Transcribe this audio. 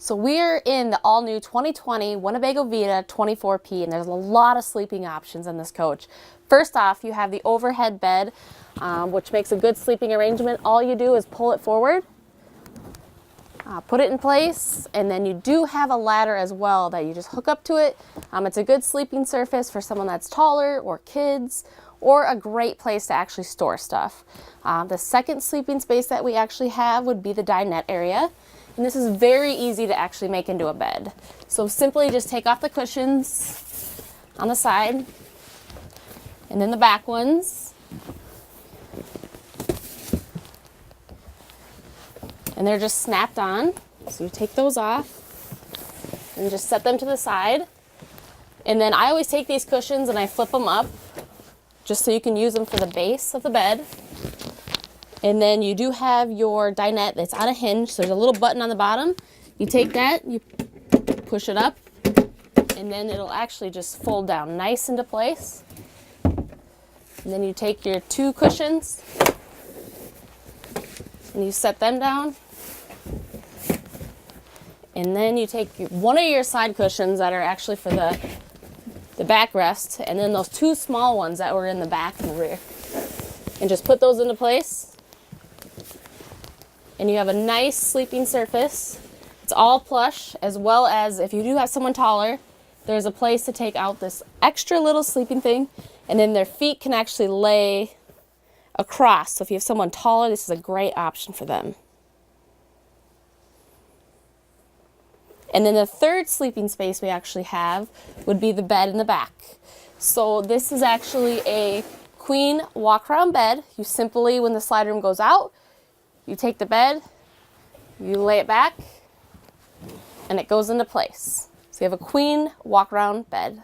So we're in the all-new 2020 Winnebago Vita 24P, and there's a lot of sleeping options in this coach. First off, you have the overhead bed, which makes a good sleeping arrangement. All you do is pull it forward, put it in place, and then you do have a ladder as well that you just hook up to it. It's a good sleeping surface for someone that's taller or kids, or a great place to actually store stuff. The second sleeping space that we actually have would be the dinette area. And this is very easy to actually make into a bed. So simply just take off the cushions on the side and then the back ones. And they're just snapped on. So you take those off and just set them to the side. And then I always take these cushions and I flip them up just so you can use them for the base of the bed. And then you do have your dinette that's on a hinge, so there's a little button on the bottom. You take that, you push it up, and then it'll actually just fold down nice into place. And then you take your two cushions and you set them down. And then you take one of your side cushions that are actually for the backrest, and then those two small ones that were in the back and the rear. And just put those into place. And you have a nice sleeping surface. It's all plush, as well as if you do have someone taller, there's a place to take out this extra little sleeping thing, and then their feet can actually lay across. So if you have someone taller, this is a great option for them. And then the third sleeping space we actually have would be the bed in the back. So this is actually a queen walk-around bed. You simply, when the slide room goes out, you take the bed, you lay it back, and it goes into place. So you have a queen walk-around bed.